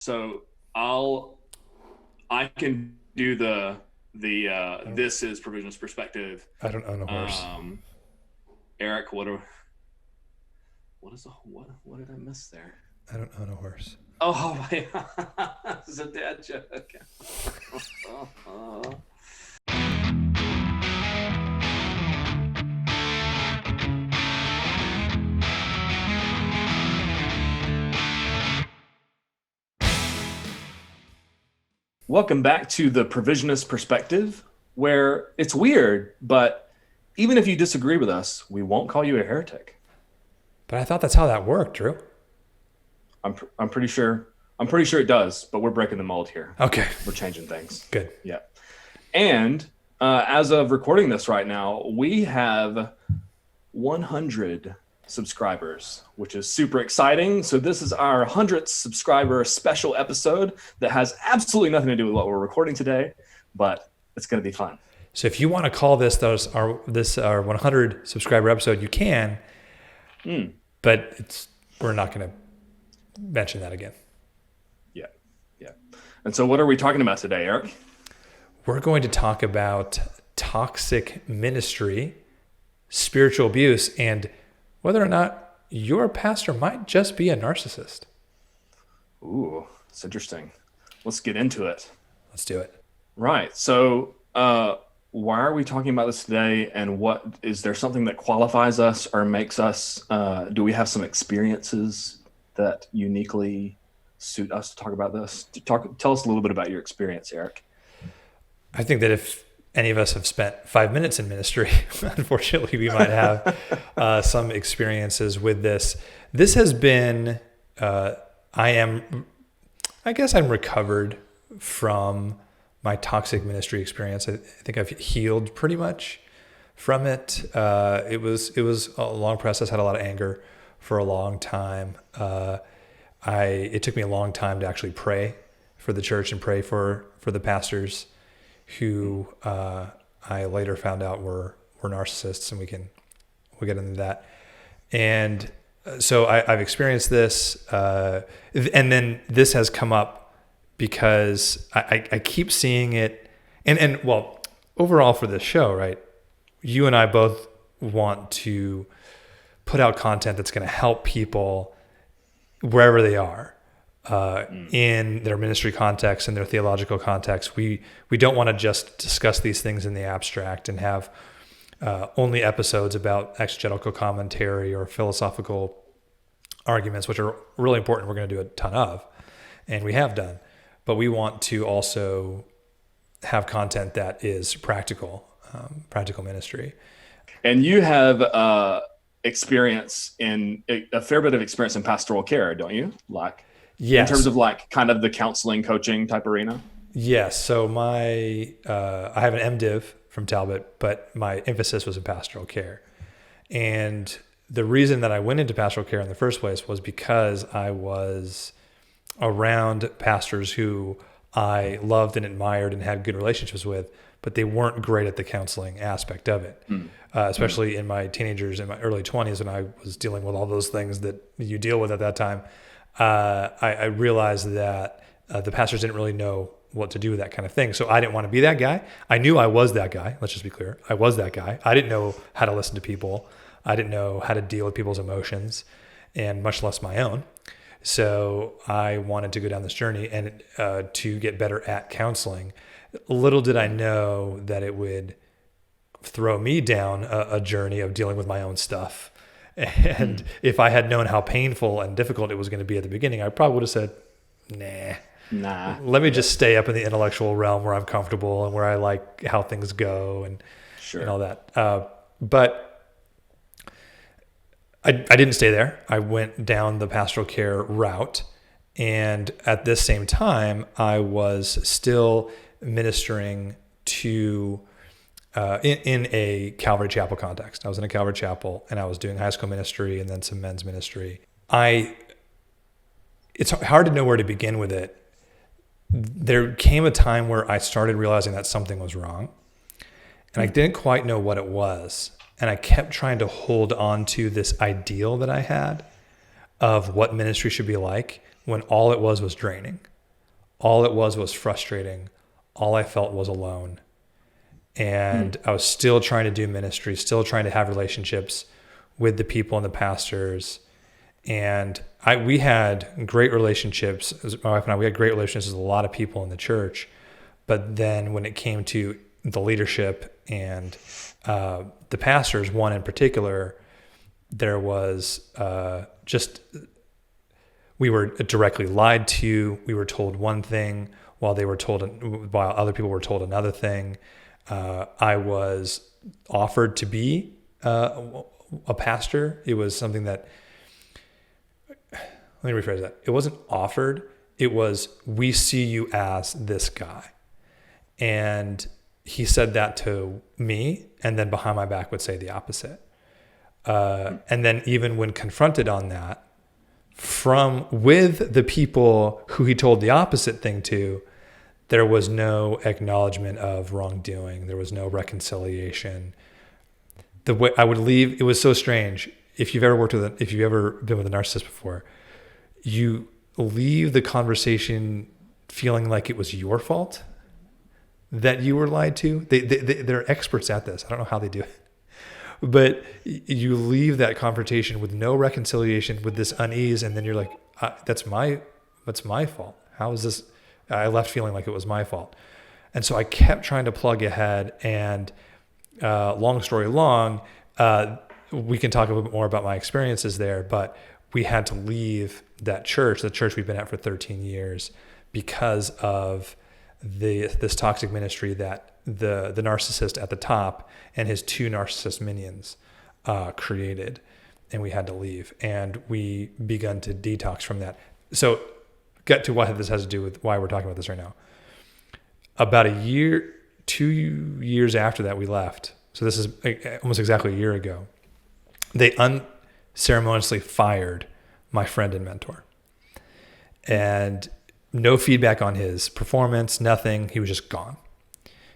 So I can do the this is provisionist perspective. I don't own a horse. Eric, what is what did I miss there? I don't own a horse. Oh my this is a dad joke. Welcome back to the provisionist perspective, where it's weird, but even if you disagree with us, we won't call you a heretic. But I thought that's how that worked, Drew. I'm pretty sure it does, but we're breaking the mold here. Okay. We're changing things. Good. Yeah. And as of recording this right now, we have 100 subscribers, which is super exciting. So this is our 100th subscriber special episode that has absolutely nothing to do with what we're recording today, but it's going to be fun. So if you want to call this our 100 subscriber episode, you can. But we're not going to mention that again. Yeah. And so what are we talking about today, Eric? We're going to talk about toxic ministry, spiritual abuse, and whether or not your pastor might just be a narcissist. Ooh, it's interesting. Let's get into it. Let's do it. Right. So why are we talking about this today? And what is there something that qualifies us or makes us? Do we have some experiences that uniquely suit us to talk about this? Tell us a little bit about your experience, Eric. I think that if any of us have spent 5 minutes in ministry, unfortunately, we might have some experiences with this. This has been, I guess I'm recovered from my toxic ministry experience. I think I've healed pretty much from it. It was a long process. Had a lot of anger for a long time. It took me a long time to actually pray for the church and pray for the pastors who I later found out were narcissists, and we'll get into that. And so I've experienced this, and then this has come up because I keep seeing it, and well, overall for this show, right? You and I both want to put out content that's going to help people wherever they are. In their ministry context, in their theological context. We don't want to just discuss these things in the abstract and have only episodes about exegetical commentary or philosophical arguments, which are really important. We're going to do a ton of, and we have done. But we want to also have content that is practical ministry. And you have a fair bit of experience in pastoral care, don't you? Yes. In terms of kind of the counseling, coaching type arena? Yes. So I have an MDiv from Talbot, but my emphasis was in pastoral care. And the reason that I went into pastoral care in the first place was because I was around pastors who I loved and admired and had good relationships with, but they weren't great at the counseling aspect of it, especially in my teenagers, in my early 20s, when I was dealing with all those things that you deal with at that time. I realized that the pastors didn't really know what to do with that kind of thing. So I didn't want to be that guy. I knew I was that guy. Let's just be clear. I was that guy. I didn't know how to listen to people. I didn't know how to deal with people's emotions, and much less my own. So I wanted to go down this journey and to get better at counseling. Little did I know that it would throw me down a journey of dealing with my own stuff. And if I had known how painful and difficult it was going to be at the beginning, I probably would have said, nah. Let me just stay up in the intellectual realm where I'm comfortable and where I like how things go and all that. But I didn't stay there. I went down the pastoral care route. And at this same time, I was still ministering to in a Calvary Chapel context. I was in a Calvary Chapel, and I was doing high school ministry and then some men's ministry. It's hard to know where to begin with it. There came a time where I started realizing that something was wrong, and I didn't quite know what it was. And I kept trying to hold on to this ideal that I had of what ministry should be like, when all it was draining. all it was frustrating. All I felt was alone. And I was still trying to do ministry, still trying to have relationships with the people and the pastors. And we had great relationships. My wife and I, we had great relationships with a lot of people in the church. But then when it came to the leadership and the pastors, one in particular, there was we were directly lied to. We were told one thing while other people were told another thing. I was offered to be a pastor. It was something that, let me rephrase that. It wasn't offered. It was, we see you as this guy. And he said that to me, and then behind my back would say the opposite. And then even when confronted on that, with the people who he told the opposite thing to, there was no acknowledgement of wrongdoing. There was no reconciliation. The way I would leave, it was so strange. If you've ever been with a narcissist before, you leave the conversation feeling like it was your fault that you were lied to. They're experts at this. I don't know how they do it. But you leave that confrontation with no reconciliation, with this unease, and then you're like, that's my fault. How is this? I left feeling like it was my fault. And so I kept trying to plug ahead, and long story long, we can talk a little bit more about my experiences there, but we had to leave that church, the church we've been at for 13 years, because of this toxic ministry that the narcissist at the top and his two narcissist minions created, and we had to leave, and we begun to detox from that. So get to what this has to do with why we're talking about this right now. About 2 years after that we left, so this is almost exactly a year ago, they unceremoniously fired my friend and mentor, and no feedback on his performance, nothing. He was just gone.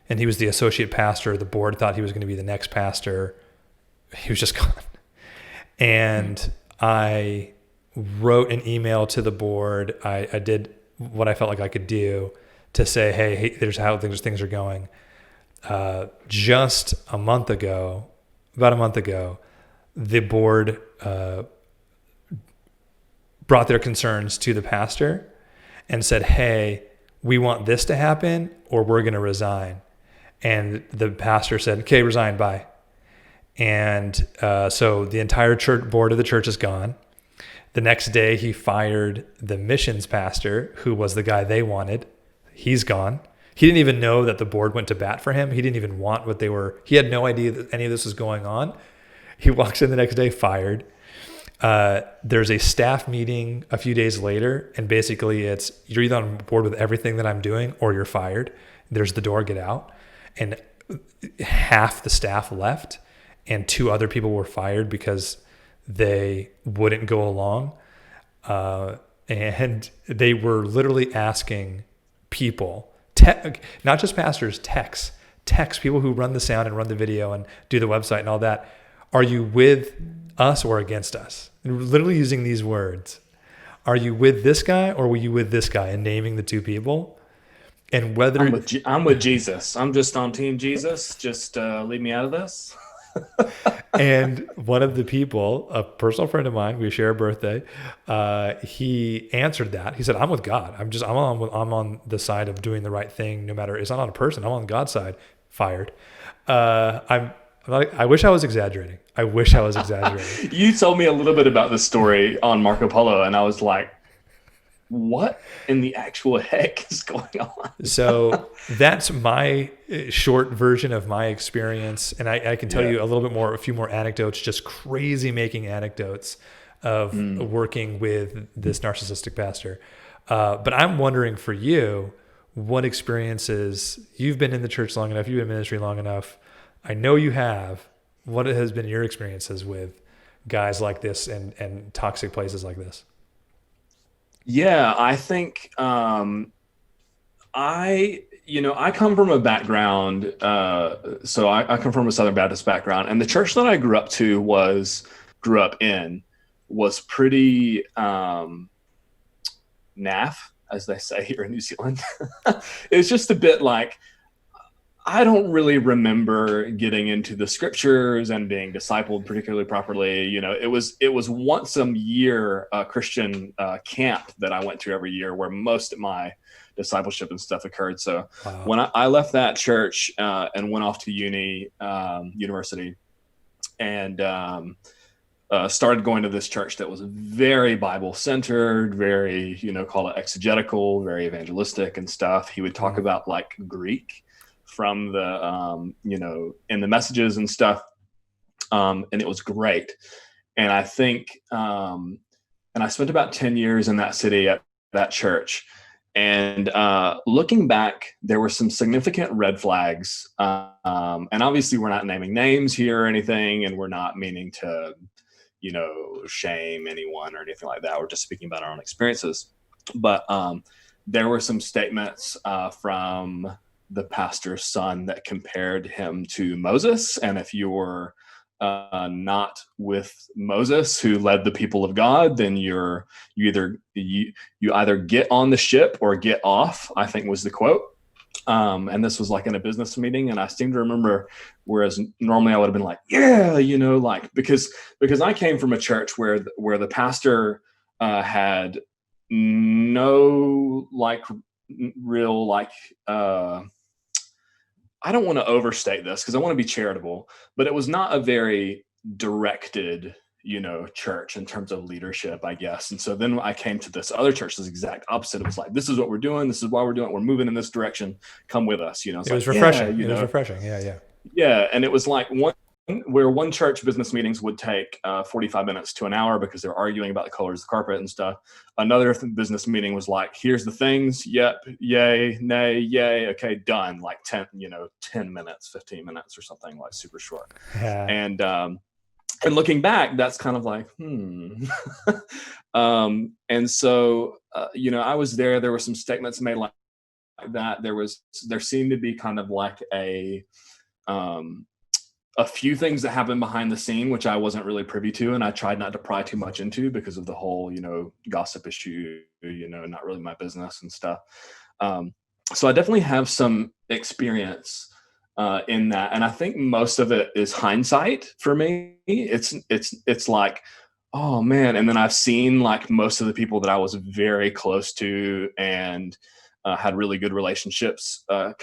And he was the associate pastor. The board thought he was going to be the next pastor. He was just gone. And I wrote an email to the board. I did what I felt like I could do to say, hey, there's how things are going. Just about a month ago, the board brought their concerns to the pastor and said, hey, we want this to happen or we're going to resign. And the pastor said, okay, resign, bye. And so the entire church board of the church is gone. The next day he fired the missions pastor, who was the guy they wanted. He's gone. He didn't even know that the board went to bat for him. He didn't even want what they were. He had no idea that any of this was going on. He walks in the next day, fired. There's a staff meeting a few days later, and basically it's, you're either on board with everything that I'm doing or you're fired. There's the door, get out. And half the staff left, and 2 other people were fired because they wouldn't go along. And they were literally asking people, not just pastors, techs, people who run the sound and run the video and do the website and all that. Are you with us or against us? And literally using these words. Are you with this guy or were you with this guy? And naming the 2 people. And whether I'm with Jesus. I'm just on team Jesus. Just leave me out of this. And one of the people, a personal friend of mine, we share a birthday. He answered that. He said, "I'm with God. I'm on the side of doing the right thing. No matter, it's not on a person. I'm on God's side." Fired. I wish I was exaggerating. You told me a little bit about this story on Marco Polo, and I was like, what in the actual heck is going on? So that's my short version of my experience. And I can tell you a few more anecdotes, just crazy making anecdotes of working with this narcissistic pastor. But I'm wondering for you, what experiences, you've been in the church long enough, you've been in ministry long enough. I know you have. What has been your experiences with guys like this and toxic places like this? Yeah, I think I come from a background, so I come from a Southern Baptist background, and the church that I grew up in was pretty naff as they say here in New Zealand. It's just a bit like, I don't really remember getting into the scriptures and being discipled particularly properly. You know, it was once a year Christian camp that I went to every year where most of my discipleship and stuff occurred. So Wow. when I left that church and went off to university, and started going to this church that was very Bible centered, very, call it exegetical, very evangelistic and stuff. He would talk about like Greek from the, in the messages and stuff. And it was great. And I think, and I spent about 10 years in that city at that church. And looking back, there were some significant red flags. And obviously we're not naming names here or anything, and we're not meaning to, shame anyone or anything like that. We're just speaking about our own experiences. But there were some statements from the pastor's son that compared him to Moses. And if you were not with Moses, who led the people of God, then you either get on the ship or get off, I think was the quote. And this was like in a business meeting. And I seem to remember, whereas normally I would have been like, yeah, like, because I came from a church where the pastor had no like real like, I don't want to overstate this because I want to be charitable, but it was not a very directed, church in terms of leadership, I guess. And so then I came to this other church, this exact opposite. It was like, this is what we're doing. This is why we're doing it. We're moving in this direction. Come with us. It was refreshing. It was refreshing. Yeah. Yeah. And it was like one church business meetings would take 45 minutes to an hour because they're arguing about the colors of the carpet and stuff. Another business meeting was like, here's the things. Yep. Yay, nay, yay. Okay. Done. Like 10 minutes, 15 minutes or something, like super short. Yeah. And looking back, that's kind of like, and so, I was there. There were some statements made like that. There seemed to be kind of like a few things that happened behind the scene, which I wasn't really privy to. And I tried not to pry too much into because of the whole, gossip issue, not really my business and stuff. So I definitely have some experience in that. And I think most of it is hindsight for me. It's like, oh man. And then I've seen like most of the people that I was very close to and had really good relationships are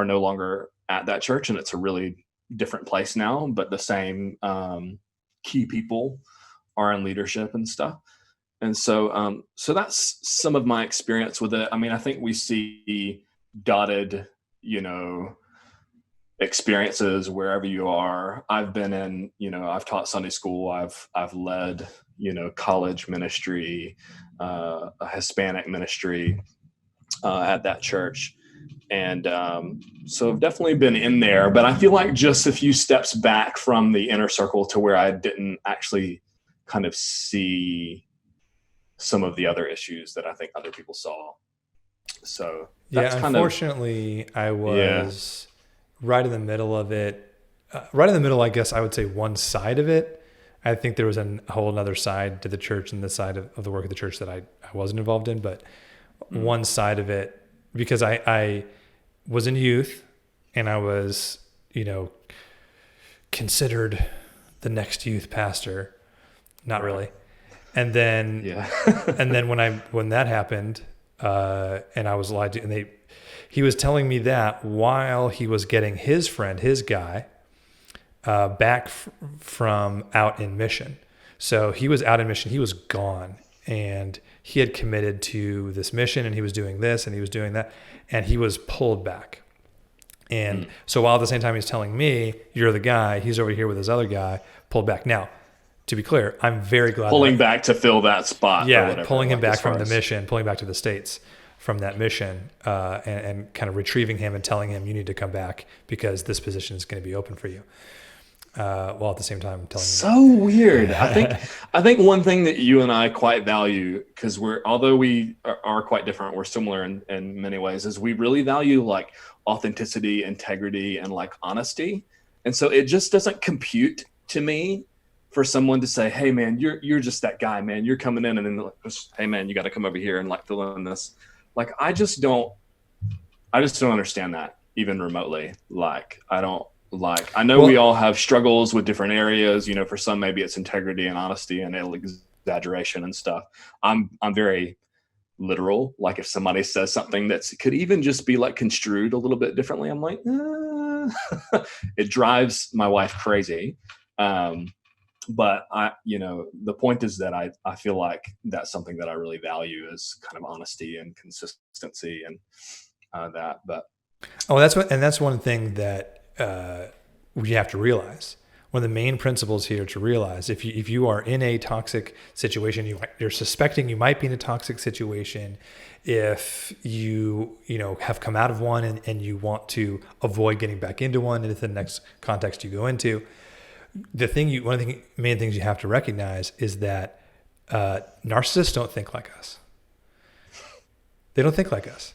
no longer at that church. And it's a really different place now, but the same key people are in leadership and stuff. And so that's some of my experience with it. I mean, I think we see dotted, experiences wherever you are. I've been in, I've taught Sunday school. I've led, college ministry, a Hispanic ministry at that church. And so I've definitely been in there, but I feel like just a few steps back from the inner circle to where I didn't actually kind of see some of the other issues that I think other people saw. So that's unfortunately, I was right in the middle of it. Right in the middle, I guess I would say one side of it. I think there was a whole other side to the church and the side of the work of the church that I wasn't involved in, but one side of it, because I was in youth and I was, considered the next youth pastor. Not really. And then, and then when that happened, and I was lied to, and he was telling me that while he was getting his guy, back from out in mission. So he was out in mission. He was gone, and he had committed to this mission, and he was doing this and he was doing that, and he was pulled back. And so while at the same time he's telling me, you're the guy, he's over here with his other guy, pulled back. Now, to be clear, I'm very glad. Pulling back to fill that spot. Yeah, or whatever, pulling him back from the mission, pulling back to the States from that mission, and kind of retrieving him and telling him, you need to come back because this position is going to be open for you. While at the same time telling me. Weird. I think one thing that you and I quite value, because although we are quite different, we're similar in many ways, is we really value like authenticity, integrity, and like honesty. And so it just doesn't compute to me for someone to say, "Hey, man, you're just that guy, man. You're coming in, and then like, hey, man, you got to come over here and like fill in this." Like, I just don't understand that even remotely. Like, I don't like. I know we Well, all have struggles with different areas. You know, for some, maybe it's integrity and honesty and exaggeration and stuff. I'm very literal. Like, if somebody says something that could even just be like construed a little bit differently, I'm like, it drives my wife crazy. Um, but the point is that I feel like that's something that I really value is kind of honesty and consistency and that. But oh, that's one thing that we have to realize. One of the main principles here to realize: if you are in a toxic situation, you're suspecting you might be in a toxic situation. If you have come out of one and you want to avoid getting back into one, into the next context you go into, one of the main things you have to recognize is that narcissists don't think like us. They don't think like us.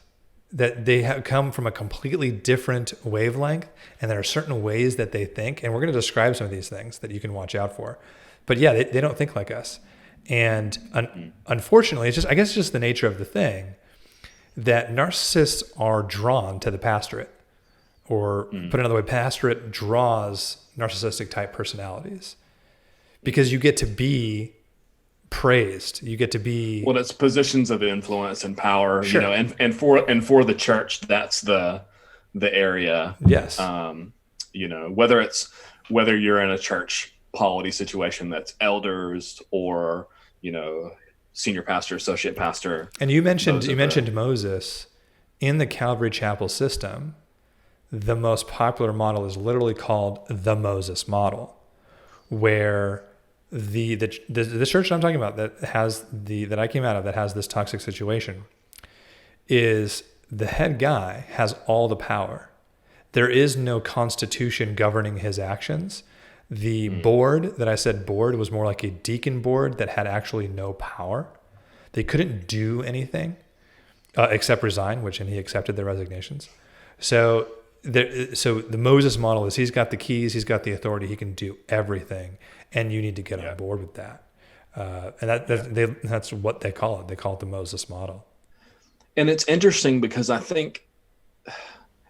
That they have come from a completely different wavelength, and there are certain ways that they think, and we're going to describe some of these things that you can watch out for. But yeah, they don't think like us, and unfortunately, I guess it's just the nature of the thing that narcissists are drawn to the pastorate, or put another way, pastorate draws narcissistic type personalities because you get to be praised. You get to be, well, it's positions of influence and power, sure. and for the church, that's the area. Yes. Whether you're in a church polity situation that's elders or senior pastor, associate pastor. And you mentioned Moses. In the Calvary Chapel system, the most popular model is literally called the Moses model, where the church I'm talking about that I came out of that has this toxic situation is the head guy has all the power. There is no constitution governing his actions. The board that I said board was more like a deacon board that had actually no power. They couldn't do anything except resign, and he accepted their resignations. So the Moses model is he's got the keys, he's got the authority, he can do everything, and you need to get on board with that. And that's what they call it. They call it the Moses model. And it's interesting because I think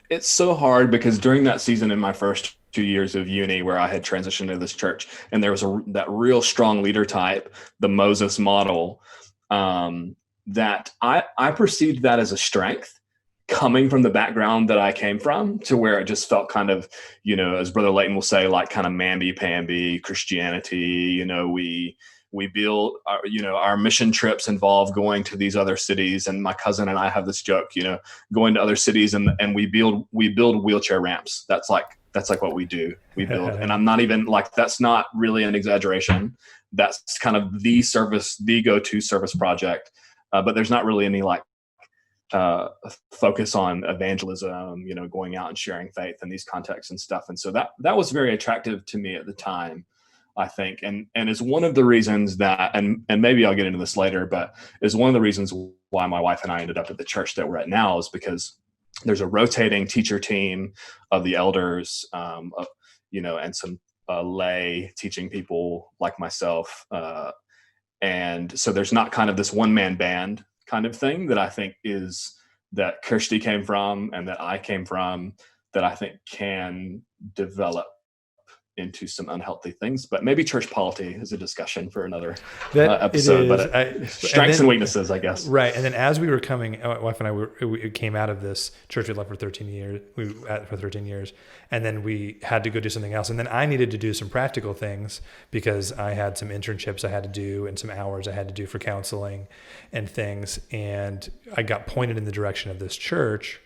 it's so hard because during that season in my first 2 years of uni where I had transitioned to this church and there was that real strong leader type, the Moses model, that I perceived that as a strength coming from the background that I came from, to where it just felt kind of, as Brother Layton will say, like kind of mamby-pamby Christianity. We build, our mission trips involve going to these other cities. And my cousin and I have this joke, going to other cities and we build wheelchair ramps. That's like what we do. We build, and I'm not even like, that's not really an exaggeration. That's kind of the go-to service project. But there's not really any like focus on evangelism, going out and sharing faith in these contexts and stuff. And so that was very attractive to me at the time, I think, and is one of the reasons that, and maybe I'll get into this later, but is one of the reasons why my wife and I ended up at the church that we're at now, is because there's a rotating teacher team of the elders, and some lay teaching people like myself. And so there's not kind of this one-man band kind of thing that I think is that Kirsty came from and that I came from, that I think can develop into some unhealthy things. But maybe church polity is a discussion for another episode. But strengths and weaknesses, I guess. Right. And then as we were coming, my wife and I we came out of this church we left for 13 years. We were at for 13 years, and then we had to go do something else. And then I needed to do some practical things because I had some internships I had to do and some hours I had to do for counseling and things. And I got pointed in the direction of this church.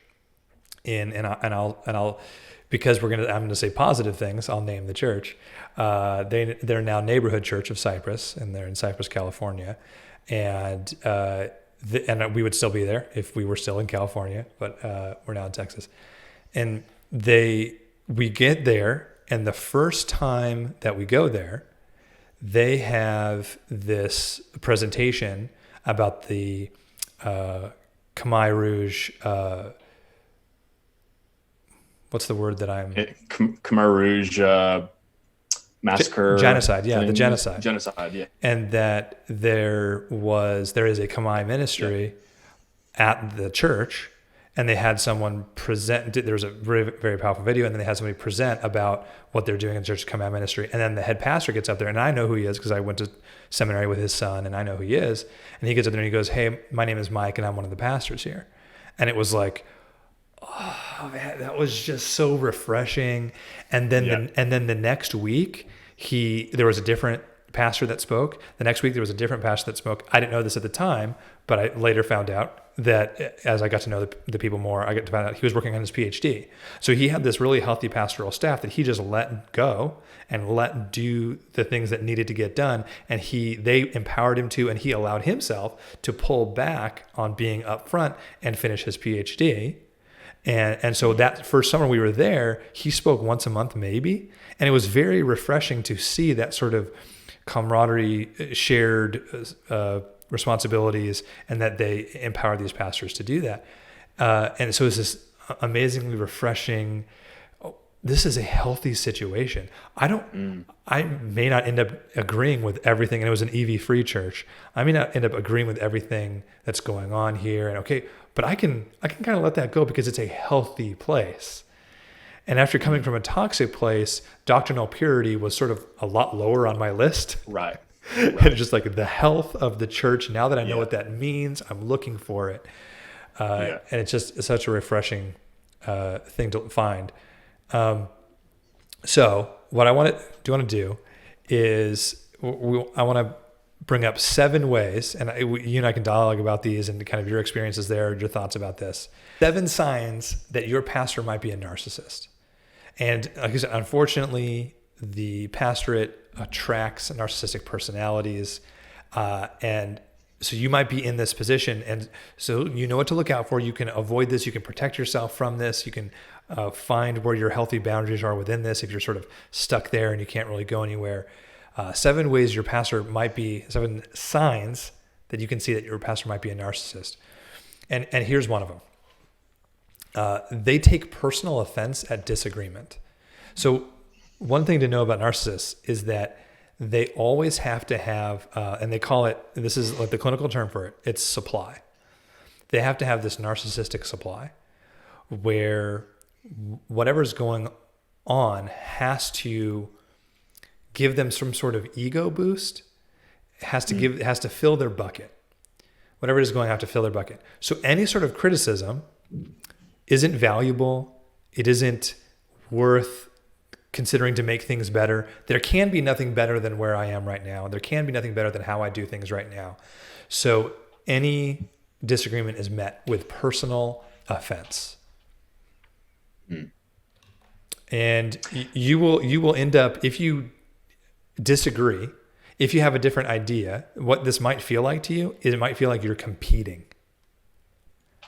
And I'll because I'm going to say positive things, I'll name the church. They're now Neighborhood Church of Cypress, and they're in Cypress, California. And we would still be there if we were still in California, but we're now in Texas. And we get there, and the first time that we go there, they have this presentation about the Khmer Rouge. What's the word that I'm... Khmer Rouge massacre genocide. Yeah, the thing. genocide. Genocide. Yeah. And that there is a Kamai ministry at the church, and they had someone present. There was a very, very powerful video, and then they had somebody present about what they're doing in the church Kamai ministry. And then the head pastor gets up there, and I know who he is because I went to seminary with his son, and I know who he is. And he gets up there and he goes, "Hey, my name is Mike, and I'm one of the pastors here." And it was like, oh man, that was just so refreshing. And then the next week, there was a different pastor that spoke. The next week there was a different pastor that spoke. I didn't know this at the time, but I later found out that as I got to know the people more, I got to find out he was working on his PhD. So he had this really healthy pastoral staff that he just let go and let do the things that needed to get done. And they empowered him to, and he allowed himself to pull back on being upfront and finish his PhD. And so that first summer we were there, he spoke once a month maybe. And it was very refreshing to see that sort of camaraderie, shared responsibilities, and that they empowered these pastors to do that. And so it's this amazingly refreshing, this is a healthy situation. I may not end up agreeing with everything, and it was an EV free church. I may not end up agreeing with everything that's going on here. And but I can kind of let that go because it's a healthy place. And after coming from a toxic place, doctrinal purity was sort of a lot lower on my list. Right. And just like the health of the church, now that I know what that means, I'm looking for it. And it's just such a refreshing thing to find. So what I want to do is I want to bring up 7 ways, and you and I can dialogue about these and kind of your experiences there, your thoughts about this. 7 signs that your pastor might be a narcissist. And like I said, unfortunately, the pastorate attracts narcissistic personalities. And so you might be in this position. And so you know what to look out for. You can avoid this. You can protect yourself from this. You can find where your healthy boundaries are within this if you're sort of stuck there and you can't really go anywhere. 7 ways your pastor might be, 7 signs that you can see that your pastor might be a narcissist. And here's one of them. They take personal offense at disagreement. So one thing to know about narcissists is that they always have to have, and they call it, this is like the clinical term for it, it's supply. They have to have this narcissistic supply where whatever's going on has to give them some sort of ego boost, has to fill their bucket. Whatever is going to have to fill their bucket. So any sort of criticism isn't valuable. It isn't worth considering to make things better. There can be nothing better than where I am right now. There can be nothing better than how I do things right now. So any disagreement is met with personal offense. And you will end up, if you disagree, if you have a different idea, what this might feel like to you is it might feel like you're competing.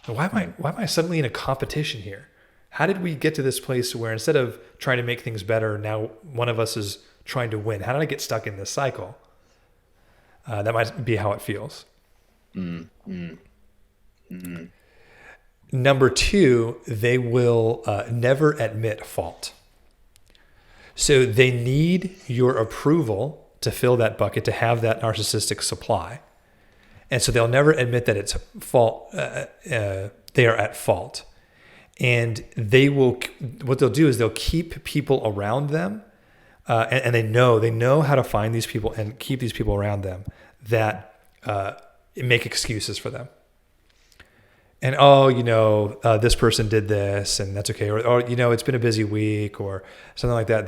Why am I suddenly in a competition here? How did we get to this place where instead of trying to make things better, now one of us is trying to win? How did I get stuck in this cycle? That might be how it feels. Number 2, they will never admit fault. So they need your approval to fill that bucket, to have that narcissistic supply. And so they'll never admit that it's fault. They are at fault. And what they'll do is they'll keep people around them. And they know how to find these people and keep these people around them that make excuses for them. And, this person did this and that's okay. Or, it's been a busy week or something like that.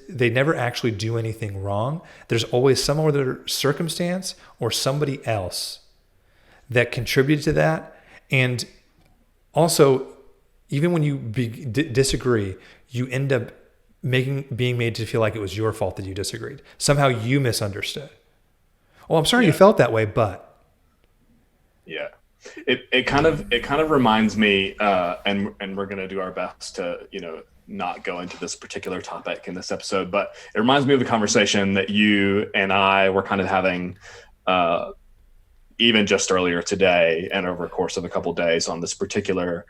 They never actually do anything wrong. There's always some other circumstance or somebody else that contributed to that. And also, even when you disagree, you end up being made to feel like it was your fault that you disagreed. Somehow you misunderstood. Oh, I'm sorry you felt that way, but. Yeah. It kind of reminds me, and we're going to do our best to, not go into this particular topic in this episode, but it reminds me of the conversation that you and I were kind of having, even just earlier today and over the course of a couple of days on this particular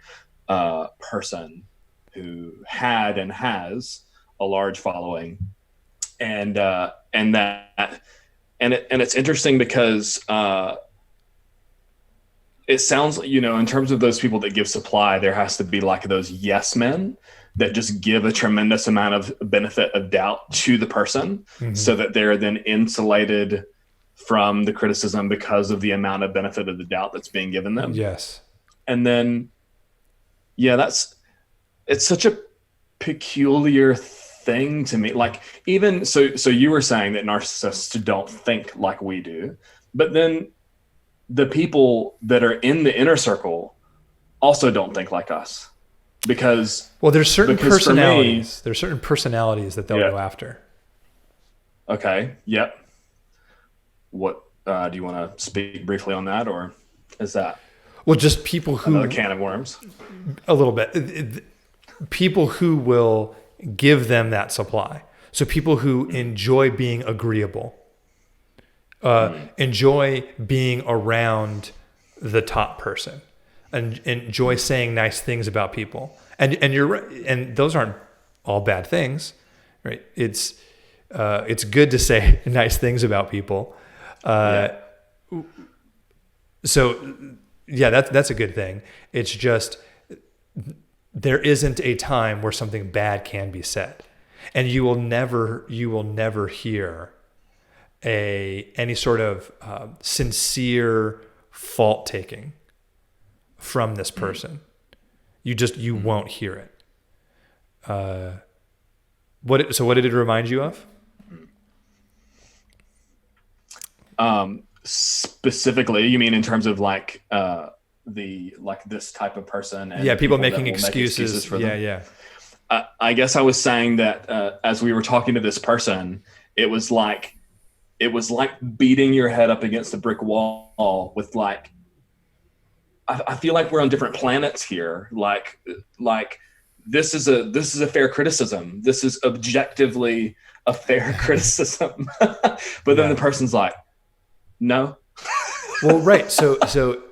person who had and has a large following and that and it's interesting because it sounds like, in terms of those people that give supply, there has to be like those yes men that just give a tremendous amount of benefit of doubt to the person, so that they're then insulated from the criticism because of the amount of benefit of the doubt that's being given them. Yes. And then, yeah, it's such a peculiar thing to me. Like, even so you were saying that narcissists don't think like we do, but then the people that are in the inner circle also don't think like us, because there's certain personalities. Me, there's certain personalities that they'll go after. Okay. Yep. What do you want to speak briefly on that, or is that just people who another can of worms? A little bit. People who will give them that supply. So people who enjoy being agreeable. Enjoy being around the top person, and enjoy saying nice things about people. And you're right, and those aren't all bad things, right? It's good to say nice things about people. So yeah, that's a good thing. It's just, there isn't a time where something bad can be said, and you will never hear any sort of sincere fault taking from this person. You won't hear it. What did it remind you of? Specifically, you mean in terms of like this type of person? And people making excuses for them? Yeah. I guess I was saying that as we were talking to this person, it was like beating your head up against a brick wall with like, I feel like we're on different planets here. Like this is a fair criticism. This is objectively a fair criticism. But then the person's like, no. Well, right. So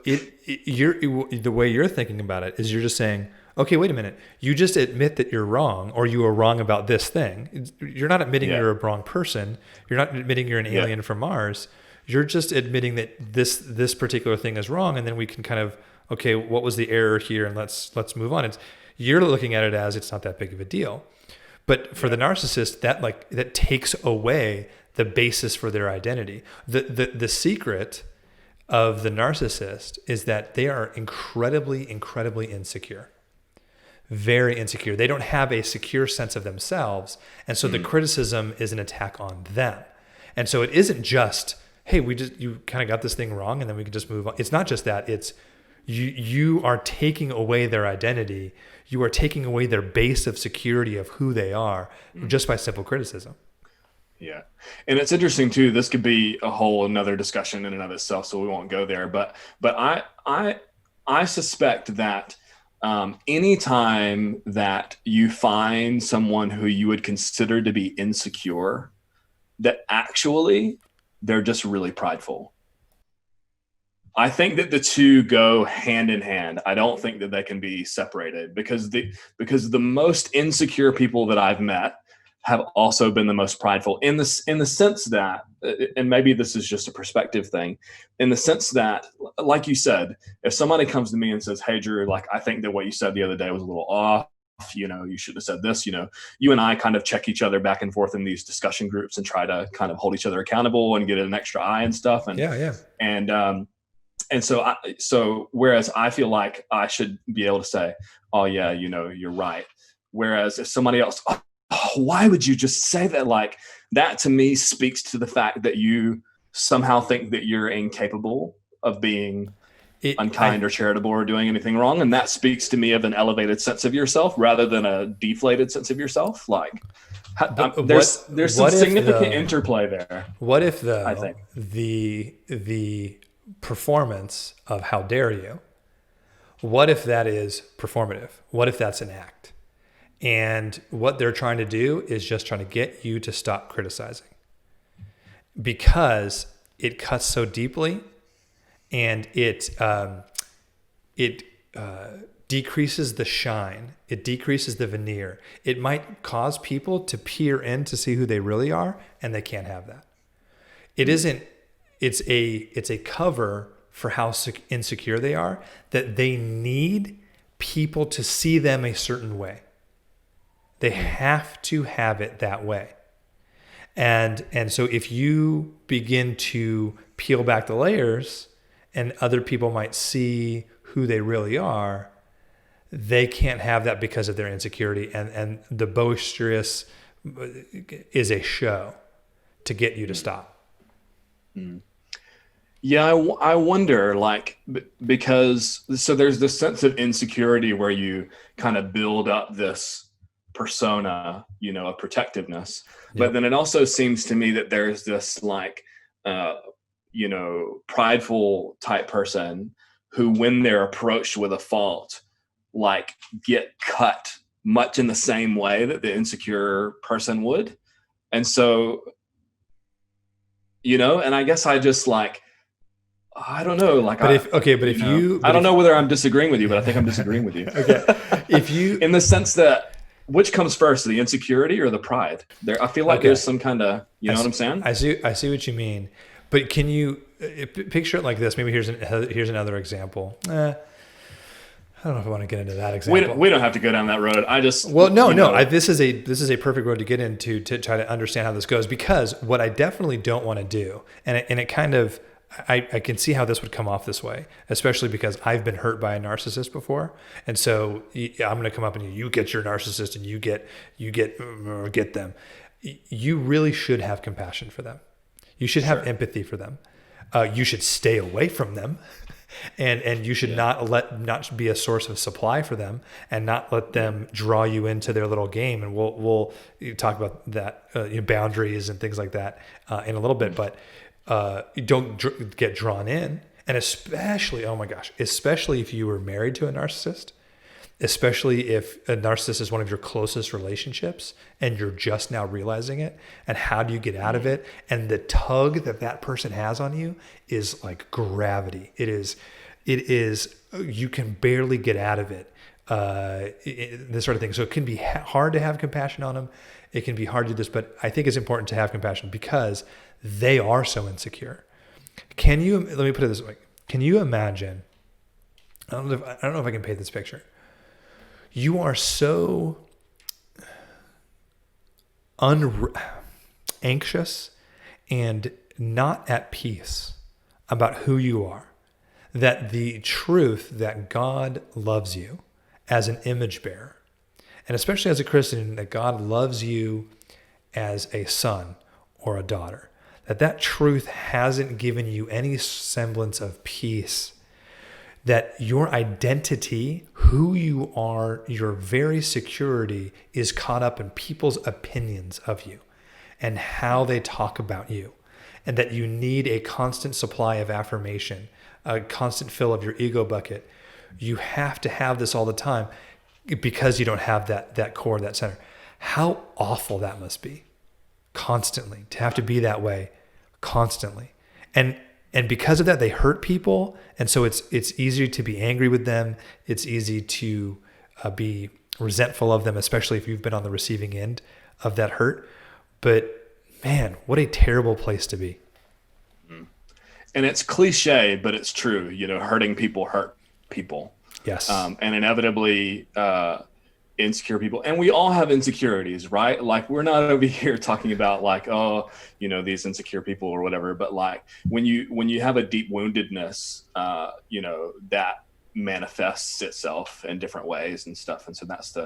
the way you're thinking about it is, you're just saying, okay, wait a minute. You just admit that you're wrong, or you are wrong about this thing. You're not admitting you're a wrong person. You're not admitting you're an alien from Mars. You're just admitting that this particular thing is wrong, and then we can kind of, okay, what was the error here, and let's move on. You're looking at it as it's not that big of a deal. But for the narcissist, that takes away the basis for their identity. The secret of the narcissist is that they are incredibly, incredibly insecure. Very insecure. They don't have a secure sense of themselves. And so the criticism is an attack on them. And so it isn't just, hey, you kind of got this thing wrong, and then we can just move on. It's not just that. It's you are taking away their identity. You are taking away their base of security of who they are just by simple criticism. Yeah. And it's interesting too, this could be a whole another discussion in and of itself, so we won't go there. But I suspect that anytime that you find someone who you would consider to be insecure, that actually they're just really prideful. I think that the two go hand in hand. I don't think that they can be separated, because the most insecure people that I've met have also been the most prideful, in the sense that, and maybe this is just a perspective thing, in the sense that, like you said, if somebody comes to me and says, hey, Drew, like, I think that what you said the other day was a little off, you should have said this, you and I kind of check each other back and forth in these discussion groups and try to kind of hold each other accountable and get an extra eye and stuff. And so whereas I feel like I should be able to say, oh yeah, you're right. Whereas if somebody else, oh, why would you just say that? Like, that to me speaks to the fact that you somehow think that you're incapable of being unkind or charitable or doing anything wrong. And that speaks to me of an elevated sense of yourself rather than a deflated sense of yourself. Like, there's some significant interplay there. What if I think the performance of how dare you, what if that is performative? What if that's an act? And what they're trying to do is just trying to get you to stop criticizing, because it cuts so deeply, and it decreases the shine. It decreases the veneer. It might cause people to peer in to see who they really are, and they can't have that. It isn't, it's a cover for how insecure they are, that they need people to see them a certain way. They have to have it that way. And so if you begin to peel back the layers and other people might see who they really are, they can't have that because of their insecurity. And the boisterous is a show to get you to stop. Yeah, I wonder, like, because so there's this sense of insecurity where you kind of build up this persona, of protectiveness. But then it also seems to me that there's this like, prideful type person who, when they're approached with a fault, like get cut much in the same way that the insecure person would. And so, and I guess I just like, I don't know. Like, I don't know whether I'm disagreeing with you, but I think I'm disagreeing with you. Okay. If you, in the sense that, which comes first, the insecurity or the pride? There, I feel like there's some kind of, what I'm saying? I see what you mean, but can you picture it like this? Maybe here's another example. I don't know if I want to get into that example. We don't have to go down that road. This is a perfect road to get into to try to understand how this goes, because what I definitely don't want to do, and it kind of, I can see how this would come off this way, especially because I've been hurt by a narcissist before. And so I'm going to come up and you get your narcissist and you get them. You really should have compassion for them. You should have empathy for them. You should stay away from them, and you should not be a source of supply for them, and not let them draw you into their little game. And we'll talk about that, boundaries and things like that in a little bit, but you don't get drawn in. And especially if you were married to a narcissist, especially if a narcissist is one of your closest relationships and you're just now realizing it, and how do you get out of it? And the tug that person has on you is like gravity. It is, you can barely get out of it. This sort of thing. So it can be hard to have compassion on them. It can be hard to do this, but I think it's important to have compassion because they are so insecure. Let me put it this way. Can you imagine, I don't know if I can paint this picture. You are so anxious and not at peace about who you are, that the truth that God loves you as an image bearer, and especially as a Christian, that God loves you as a son or a daughter, that truth hasn't given you any semblance of peace, that your identity, who you are, your very security is caught up in people's opinions of you and how they talk about you, and that you need a constant supply of affirmation, a constant fill of your ego bucket. You have to have this all the time because you don't have that core, that center. How awful that must be, constantly, to have to be that way constantly. And because of that, they hurt people. And so it's easy to be angry with them. It's easy to be resentful of them, especially if you've been on the receiving end of that hurt. But man, what a terrible place to be. And it's cliche, but it's true. Hurting people hurt people. Yes. And inevitably, insecure people, and we all have insecurities, right? Like, we're not over here talking about like, these insecure people or whatever, but like when you have a deep woundedness, that manifests itself in different ways and stuff. And so that's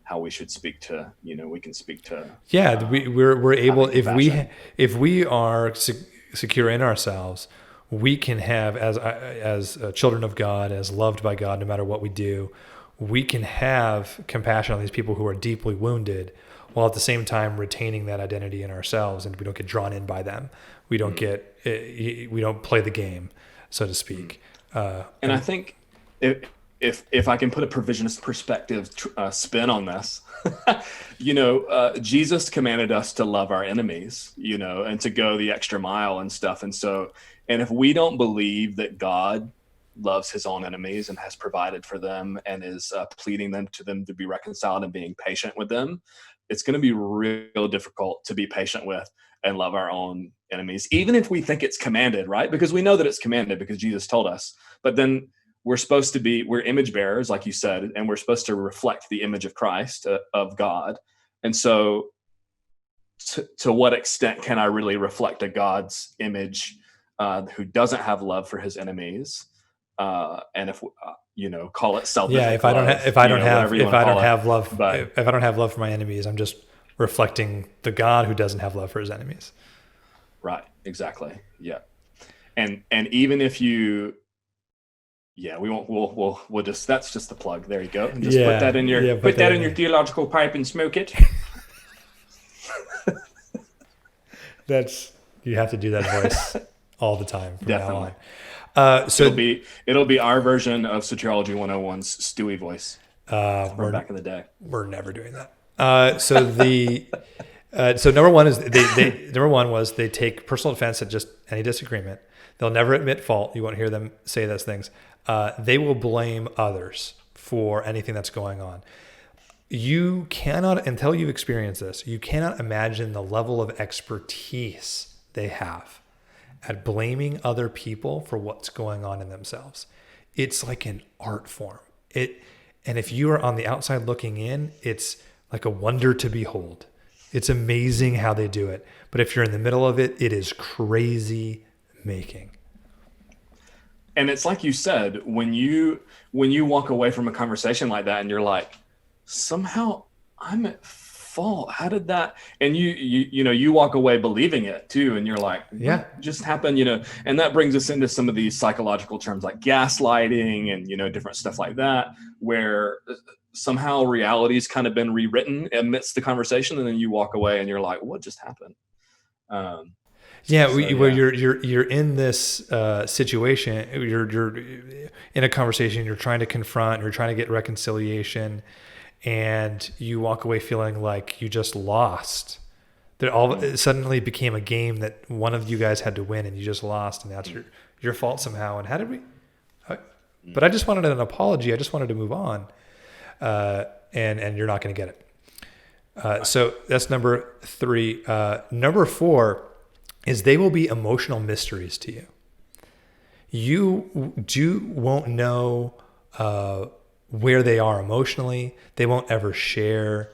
how we should speak to, we can speak to. Yeah. We're able, if we are secure in ourselves, we can have, as children of God, as loved by God, no matter what we do, we can have compassion on these people who are deeply wounded, while at the same time retaining that identity in ourselves, and we don't get drawn in by them. We don't we don't play the game, so to speak. And I think if I can put a provisionist perspective spin on this, Jesus commanded us to love our enemies, and to go the extra mile and stuff. And so, and if we don't believe that God loves his own enemies and has provided for them and is pleading them to be reconciled and being patient with them, it's going to be real difficult to be patient with and love our own enemies, even if we think it's commanded, right? Because we know that it's commanded because Jesus told us. But then we're image bearers, like you said, and we're supposed to reflect the image of Christ, of God. And so to what extent can I really reflect a God's image who doesn't have love for his enemies? And if call it salvific Yeah, if I don't love, if I don't have if I don't have love but if I don't have love for my enemies, I'm just reflecting the God who doesn't have love for his enemies. right, exactly, yeah. And even if you, yeah, we won't. We'll just. That's just the plug. There you go. And just put that in your theological pipe and smoke it. You have to do that voice all the time from Definitely. now on. So it'll be our version of Soteriology 101's Stewie voice from back in the day. We're never doing that. So number one was they take personal offense at just any disagreement. They'll never admit fault. You won't hear them say those things. They will blame others for anything that's going on. You cannot, until you've experienced this, you cannot imagine the level of expertise they have at blaming other people for what's going on in themselves. It's like an art form. And if you are on the outside looking in, it's like a wonder to behold. It's amazing how they do it. But if you're in the middle of it, it is crazy making. And it's like you said, when you walk away from a conversation like that and you're like, somehow I'm at fault. How did that? And you walk away believing it too. And you're like, yeah, what just happened, and that brings us into some of these psychological terms like gaslighting and, different stuff like that, where somehow reality's kind of been rewritten amidst the conversation. And then you walk away and you're like, what just happened? Where you're in this situation, you're in a conversation, you're trying to confront, you're trying to get reconciliation, and you walk away feeling like you just lost. That it suddenly became a game that one of you guys had to win, and you just lost, and that's your fault somehow. And how did we? But I just wanted an apology. I just wanted to move on, and you're not going to get it. So that's number 3. Number 4 is they will be emotional mysteries to you. You won't know where they are emotionally. They won't ever share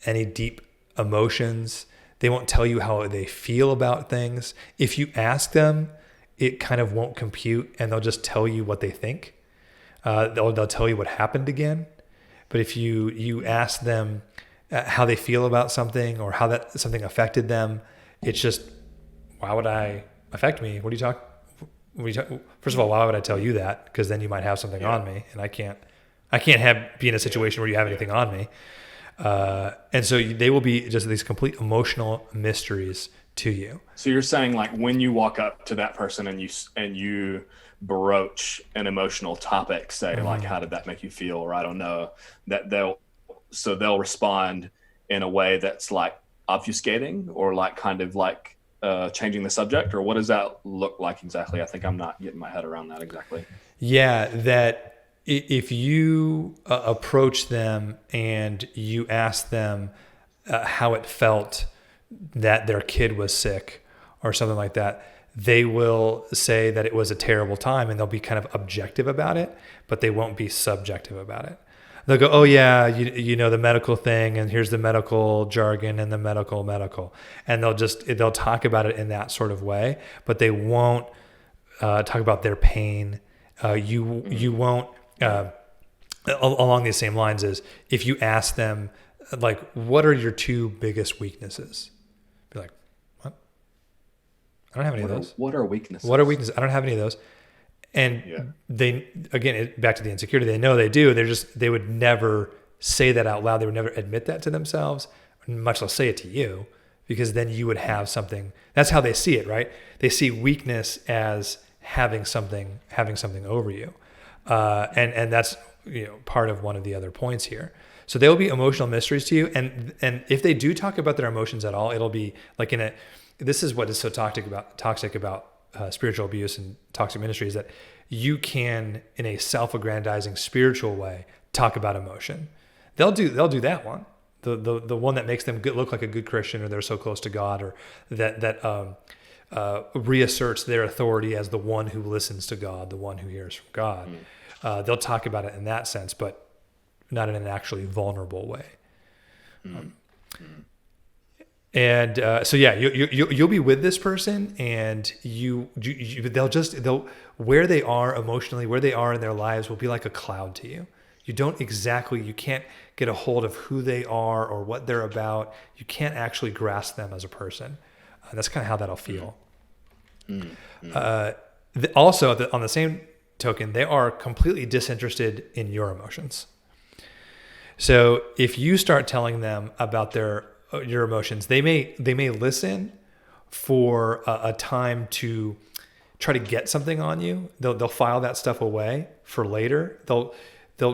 any deep emotions. They won't tell you how they feel about things. If you ask them, it kind of won't compute, and they'll just tell you what they think. They'll tell you what happened again. But if you ask them how they feel about something or how that something affected them, it's just, why would I affect me? What are you talking? First of all, why would I tell you that? Because then you might have something on me, and I can't be in a situation where you have anything on me. And so they will be just these complete emotional mysteries to you. So you're saying, like, when you walk up to that person and you broach an emotional topic, say like, how did that make you feel? Or I don't know, that they'll respond in a way that's like obfuscating or like kind of like changing the subject, or what does that look like exactly? I think I'm not getting my head around that exactly. Yeah, that if you approach them and you ask them how it felt that their kid was sick or something like that, they will say that it was a terrible time, and they'll be kind of objective about it, but they won't be subjective about it. They'll go, oh yeah, you know the medical thing, and here's the medical jargon and the medical, and they'll talk about it in that sort of way, but they won't talk about their pain. You won't along these same lines as if you ask them, like, what are your 2 biggest weaknesses? Be like, what? I don't have any of those. What are weaknesses? What are weaknesses? I don't have any of those. And they, again, back to the insecurity, they know they do. They would never say that out loud. They would never admit that to themselves, much less say it to you, because then you would have something. That's how they see it, right? They see weakness as having something over you. And that's, part of one of the other points here. So they will be emotional mysteries to you. And if they do talk about their emotions at all, it'll be like this is what is so toxic about spiritual abuse and toxic ministry is that you can, in a self-aggrandizing spiritual way, talk about emotion. They'll do that one, the one that makes them look like a good Christian, or they're so close to God, or that reasserts their authority as the one who listens to God, the one who hears from God. They'll talk about it in that sense, but not in an actually vulnerable way. And so yeah, you'll be with this person, and they'll where they are emotionally, where they are in their lives will be like a cloud to you. You can't get a hold of who they are or what they're about. You can't actually grasp them as a person. That's kind of how that'll feel. Also, on the same token, they are completely disinterested in your emotions. So if you start telling them about your emotions, they may listen for a time to try to get something on you. They'll file that stuff away for later. They'll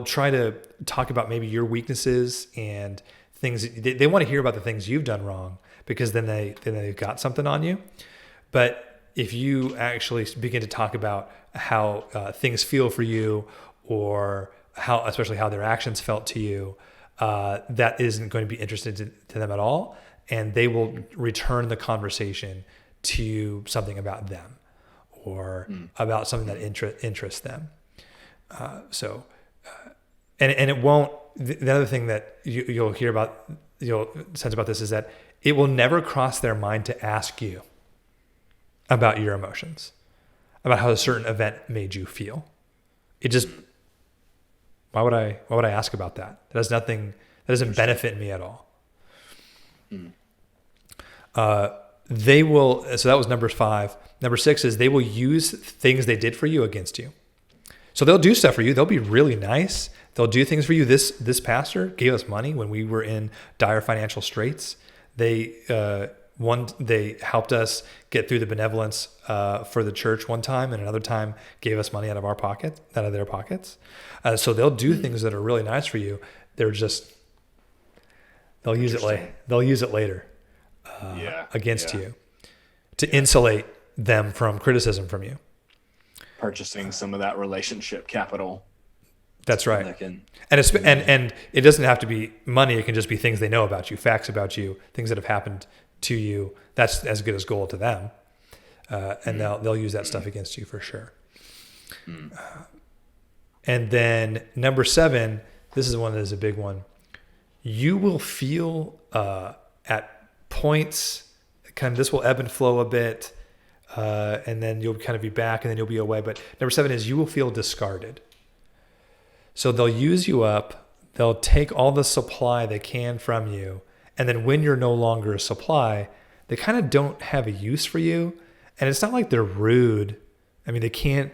try to talk about maybe your weaknesses and things. They want to hear about the things you've done wrong, because then they've got something on you. But if you actually begin to talk about how things feel for you, or especially how their actions felt to you, that isn't going to be interesting to them at all, and they will return the conversation to something about them, or about something that interests them. And it won't. The other thing that you'll sense about this is that it will never cross their mind to ask you about your emotions, about how a certain event made you feel. It just, why would I ask about that? That has nothing. That doesn't benefit me at all. They will. So that was number 5. Number 6 is they will use things they did for you against you. So they'll do stuff for you. They'll be really nice. They'll do things for you. This pastor gave us money when we were in dire financial straits. They helped us get through the benevolence for the church one time, and another time gave us money out of their pockets. So they'll do things that are really nice for you. They'll use it later against you to insulate them from criticism from you. Purchasing some of that relationship capital. That's right. And it doesn't have to be money. It can just be things they know about you, facts about you, things that have happened to you. That's as good as gold to them. And they'll use that stuff against you for sure. And then number 7, this is one that is a big one. You will feel at points, this will ebb and flow a bit, and then you'll kind of be back, and then you'll be away. But number 7 is you will feel discarded. So they'll use you up. They'll take all the supply they can from you. And then when you're no longer a supply, they kind of don't have a use for you. And it's not like they're rude. I mean, they can't.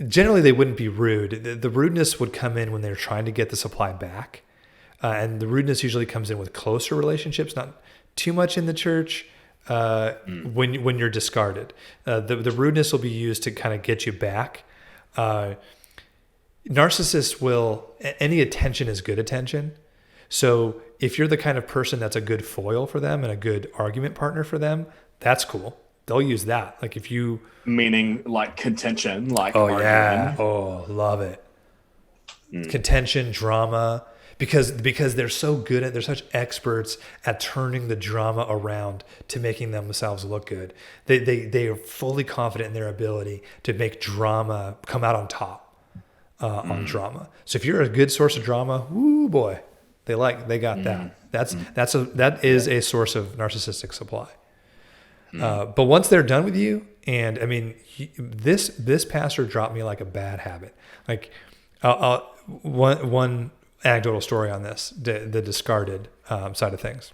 Generally, they wouldn't be rude. The rudeness would come in when they're trying to get the supply back. And the rudeness usually comes in with closer relationships, not too much in the church. When you're discarded, the rudeness will be used to kind of get you back. Narcissists any attention is good attention. So if you're the kind of person that's a good foil for them and a good argument partner for them, that's cool. They'll use that. Like if you, meaning like contention, like oh arguing. Yeah, love it. Contention, drama. Because they're so good they're such experts at turning the drama around to making themselves look good. They are fully confident in their ability to make drama come out on top on drama. So if you're a good source of drama, woo boy, they got that. That is a source of narcissistic supply. But once they're done with you, and I mean, this pastor dropped me like a bad habit. Like one anecdotal story on this, the discarded side of things.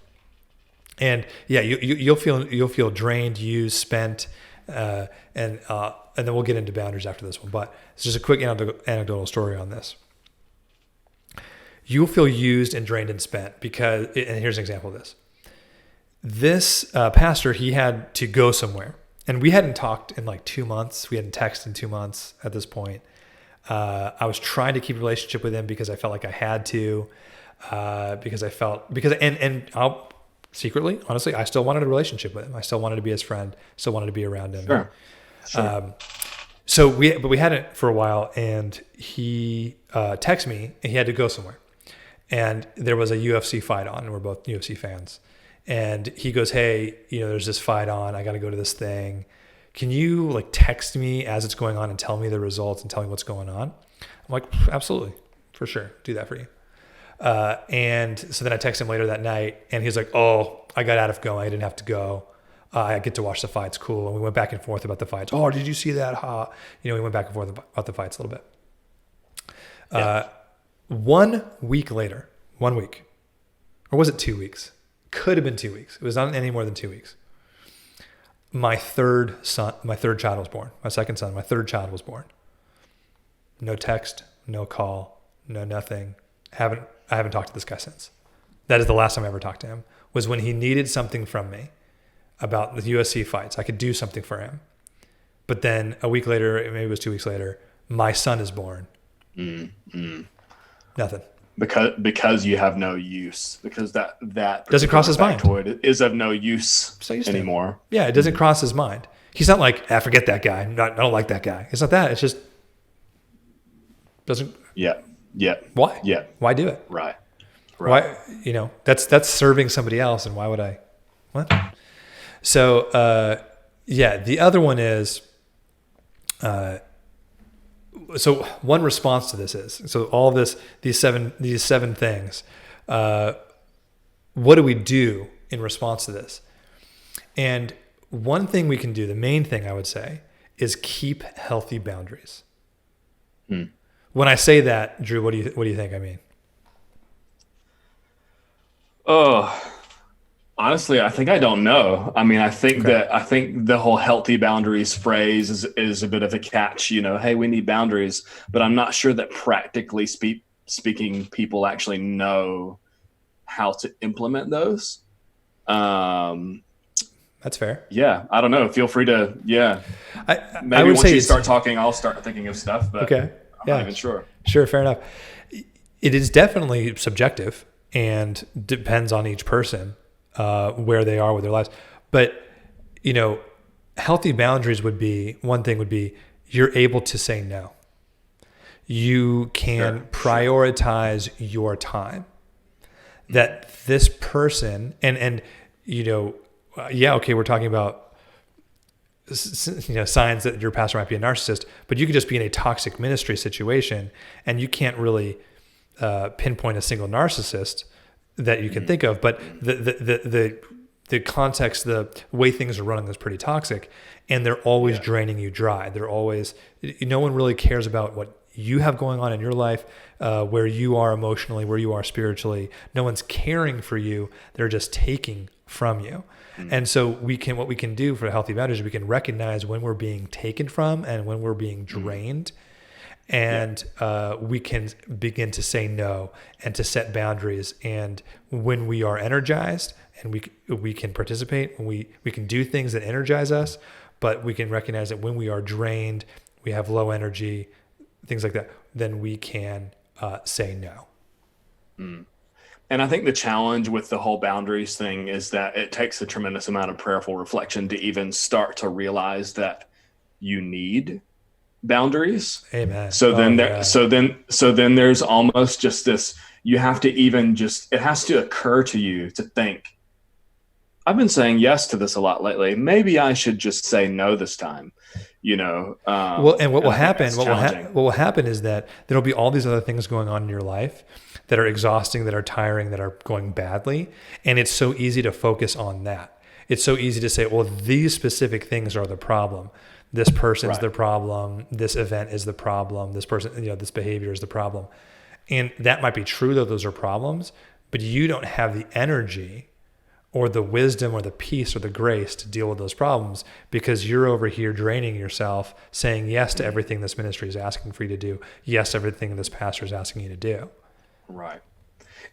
And yeah, you'll feel drained, used, spent, and then we'll get into boundaries after this one. But it's just a quick anecdotal story on this. You'll feel used and drained and spent because, and here's an example of this. This pastor, he had to go somewhere, and we hadn't talked in like 2 months. We hadn't texted in 2 months at this point. I was trying to keep a relationship with him because I felt like I had to, and I'll secretly, honestly, I still wanted a relationship with him. I still wanted to be his friend. Still wanted to be around him. Sure. Sure. So we had it for a while, and he texted me, and he had to go somewhere, and there was a UFC fight on, and we're both UFC fans, and he goes, "Hey, there's this fight on. I got to go to this thing. Can you like text me as it's going on and tell me the results and tell me what's going on?" I'm like, "Absolutely, for sure, do that for you." And so then I texted him later that night, and he's like, "Oh, I got out of going. I didn't have to go. I get to watch the fights. Cool." And we went back and forth about the fights. "Oh, did you see that? Ha!" We went back and forth about the fights a little bit. Yeah. 1 week later, 1 week, or was it 2 weeks? Could have been 2 weeks. It was not any more than 2 weeks. My third child was born. My second son, my third child was born. No text, no call, no nothing. I haven't talked to this guy since. That is the last time I ever talked to him, was when he needed something from me about the USC fights. I could do something for him. But then a week later, maybe it was 2 weeks later, my son is born. Nothing. Because you have no use, because that doesn't cross his mind. Is of no use anymore. Yeah, it doesn't cross his mind. He's not like, forget that guy. I don't like that guy. It's not that. It's just doesn't. Yeah. Why? Yeah. Why do it? Right. Why? That's serving somebody else, and why would I? What? So the other one is. So one response to this is, so all of these seven things, what do we do in response to this? And one thing we can do, the main thing I would say, is keep healthy boundaries. When I say that, Drew, what do you think I mean? Oh, honestly, I think I don't know. I mean, I think the whole healthy boundaries phrase is a bit of a catch, hey, we need boundaries, but I'm not sure that practically speaking, people actually know how to implement those. That's fair. Yeah. I don't know. Feel free to, maybe I would once say you start talking, I'll start thinking of stuff, but okay. I'm not even sure. Sure. Fair enough. It is definitely subjective and depends on each person. Where they are with their lives. But, healthy boundaries would be you're able to say no. You can prioritize your time. That this person, we're talking about, signs that your pastor might be a narcissist, but you could just be in a toxic ministry situation and you can't really pinpoint a single narcissist that you can think of, but the context, the way things are running is pretty toxic, and they're always draining you dry. They're always, no one really cares about what you have going on in your life, where you are emotionally, where you are spiritually. No one's caring for you. They're just taking from you. And so what we can do for healthy boundaries is we can recognize when we're being taken from and when we're being drained. And we can begin to say no and to set boundaries. And when we are energized and we can participate, when we can do things that energize us, but we can recognize that when we are drained, we have low energy, things like that, then we can say no. And I think the challenge with the whole boundaries thing is that it takes a tremendous amount of prayerful reflection to even start to realize that you need boundaries. Amen. So then there's almost just this, you have to even it has to occur to you to think, I've been saying yes to this a lot lately. Maybe I should just say no this time, Well, and what will happen, what will happen is that there'll be all these other things going on in your life that are exhausting, that are tiring, that are going badly. And it's so easy to focus on that. It's so easy to say, well, these specific things are the problem. This person's the problem. This event is the problem. This person, this behavior is the problem. And that might be true that those are problems, but you don't have the energy or the wisdom or the peace or the grace to deal with those problems because you're over here draining yourself, saying yes to everything this ministry is asking for you to do. Yes, to everything this pastor is asking you to do. Right.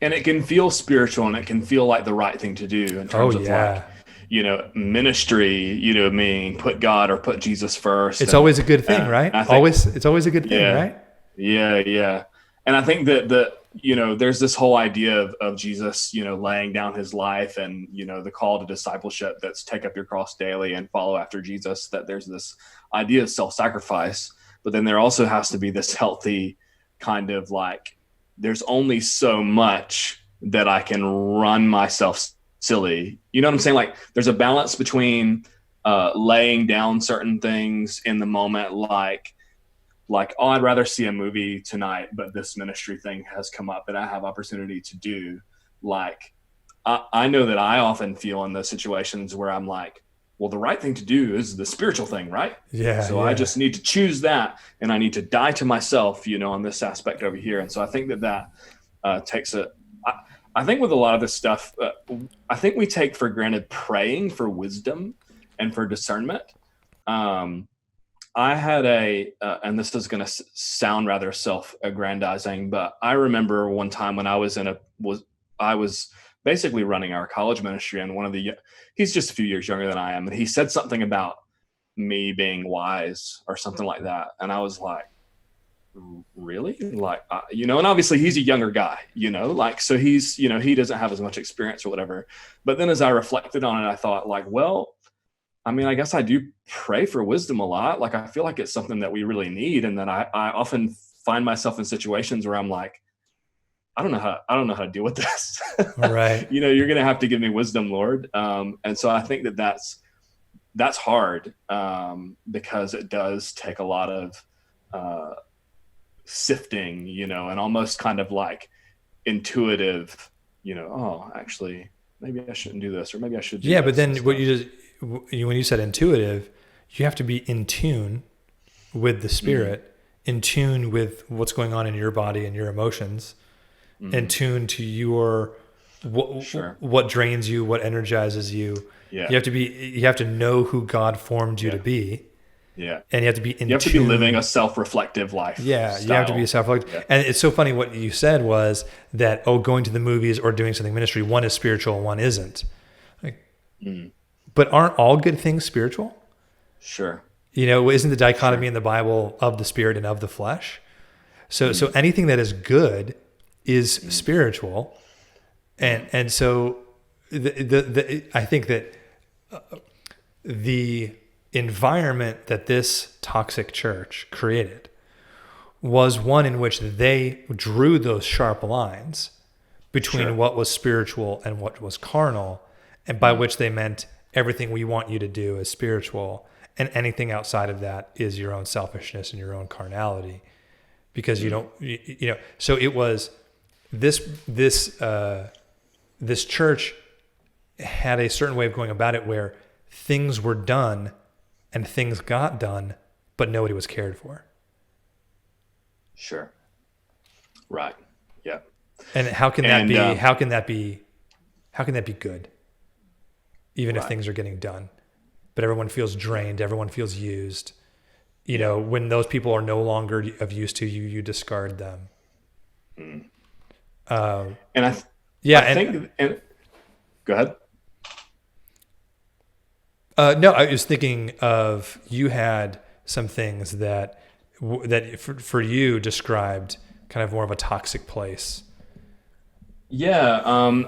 And it can feel spiritual and it can feel like the right thing to do in terms of ministry, meaning put God or put Jesus first. It's always a good thing, right? It's always a good thing, right? Yeah. And I think that there's this whole idea of Jesus, laying down his life, and, the call to discipleship that's take up your cross daily and follow after Jesus, that there's this idea of self-sacrifice, but then there also has to be this healthy kind of like, there's only so much that I can run myself silly. You know what I'm saying? Like there's a balance between laying down certain things in the moment, like, oh, I'd rather see a movie tonight, but this ministry thing has come up and I have opportunity to do. Like, I know that I often feel in those situations where I'm like, well, the right thing to do is the spiritual thing, right? Yeah. So I just need to choose that, and I need to die to myself, on this aspect over here. And so I think that takes I think with a lot of this stuff, I think we take for granted praying for wisdom and for discernment. I had and this is going to sound rather self-aggrandizing, but I remember one time when I was basically running our college ministry, and he's just a few years younger than I am, and he said something about me being wise or something like that, and I was like, really? Like, and obviously he's a younger guy, like, so he's, he doesn't have as much experience or whatever. But then as I reflected on it, I thought like, well, I mean, I guess I do pray for wisdom a lot. Like, I feel like it's something that we really need. And then I often find myself in situations where I'm like, I don't know how to deal with this. Right. You're going to have to give me wisdom, Lord. And so I think that's hard, because it does take a lot of sifting, and almost kind of like intuitive, oh, actually, maybe I shouldn't do this, or maybe I should do this. But then when you said intuitive, you have to be in tune with the Spirit, in tune with what's going on in your body and your emotions, in tune to what drains you, what energizes you. Yeah. You have to know who God formed you to be. Yeah. And you have to be You have to be living a self-reflective life. Yeah. style. You have to be self-reflective. Yeah. And it's so funny what you said was that, going to the movies or doing something ministry, one is spiritual and one isn't. But aren't all good things spiritual? Sure. Isn't the dichotomy in the Bible of the spirit and of the flesh? So anything that is good is spiritual. And so I think that the environment that this toxic church created was one in which they drew those sharp lines between what was spiritual and what was carnal, and by which they meant everything we want you to do is spiritual, and anything outside of that is your own selfishness and your own carnality, because you don't, so it was this church had a certain way of going about it where things were done and things got done, but nobody was cared for. Sure. Right. Yeah. And how can that be? How can that be good? Even if things are getting done, but everyone feels drained, everyone feels used. When those people are no longer of use to you, you discard them. And I think go ahead. No, I was thinking of, you had some things that for you described kind of more of a toxic place. Yeah,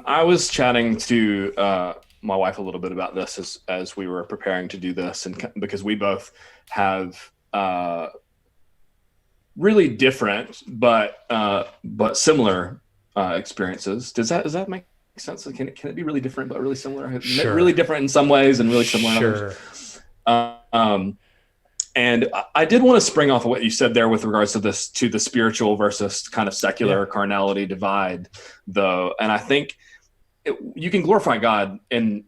I was chatting to my wife a little bit about this as we were preparing to do this, and because we both have really different but similar experiences. Does that make sense? Can it be really different but really similar? Sure. Really different in some ways and really similar in others. And I did want to spring off of what you said there with regards to the spiritual versus kind of secular carnality divide, though. And I think you can glorify God in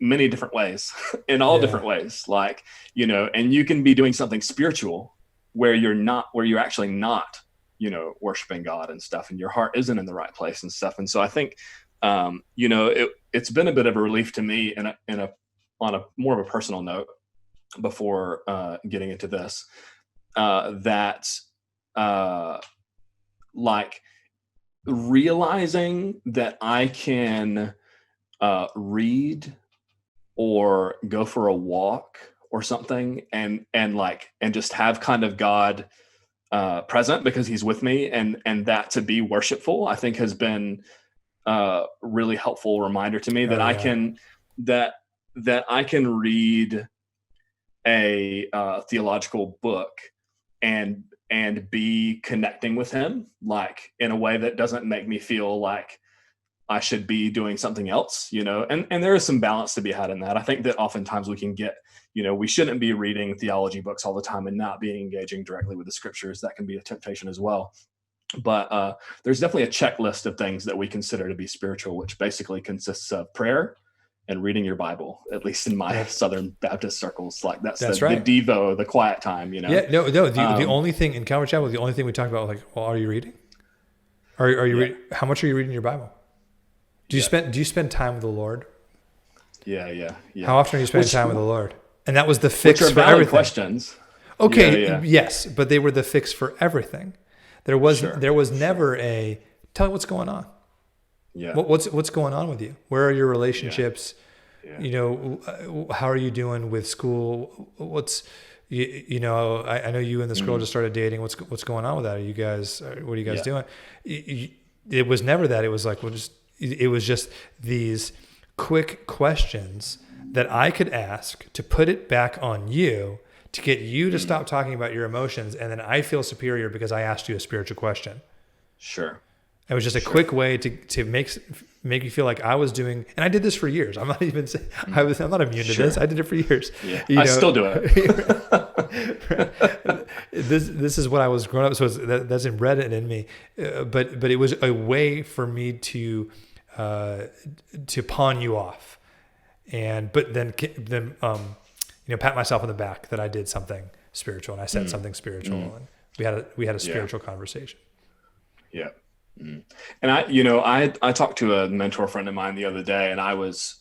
many different ways, in all different ways, like, and you can be doing something spiritual where you're actually not, worshiping God and stuff, and your heart isn't in the right place and stuff. And so I think, it's been a bit of a relief to me on a more of a personal note before getting into this, that like realizing that I can read or go for a walk or something and just have kind of God present because he's with me, and that to be worshipful, I think has been a really helpful reminder to me that I can that I can read a theological book and be connecting with him like in a way that doesn't make me feel like I should be doing something else, and there is some balance to be had in that. I think that oftentimes we can get, we shouldn't be reading theology books all the time and not being engaging directly with the scriptures. That can be a temptation as well. But there's definitely a checklist of things that we consider to be spiritual, which basically consists of prayer and reading your Bible, at least in my Southern Baptist circles. Like that's the Devo, the quiet time, Yeah, no. The only thing in Calvary Chapel, the only thing we talked about, like, well, are you reading? Are you how much are you reading your Bible? Do you spend time with the Lord? Yeah. How often are you spending time with the Lord? And that was the fix for valid everything. Questions. Okay, yes, but they were the fix for everything. There was never a tell me what's going on. Yeah. What's going on with you? Where are your relationships? Yeah. How are you doing with school? I know you and this girl just started dating. What's going on with that? What are you guys doing? It was never that. It was like, it was just these quick questions that I could ask to put it back on you, to get you to stop talking about your emotions. And then I feel superior because I asked you a spiritual question. Sure. It was just a quick way to make you feel like I was doing, and I did this for years. I'm not even saying I'm not immune to this. I did it for years. Yeah. I still do it. This is what I was growing up. So that's embedded in me. But it was a way for me to pawn you off, but then pat myself on the back that I did something spiritual and I said something spiritual and we had a spiritual conversation. Yeah. And I talked to a mentor friend of mine the other day, and I was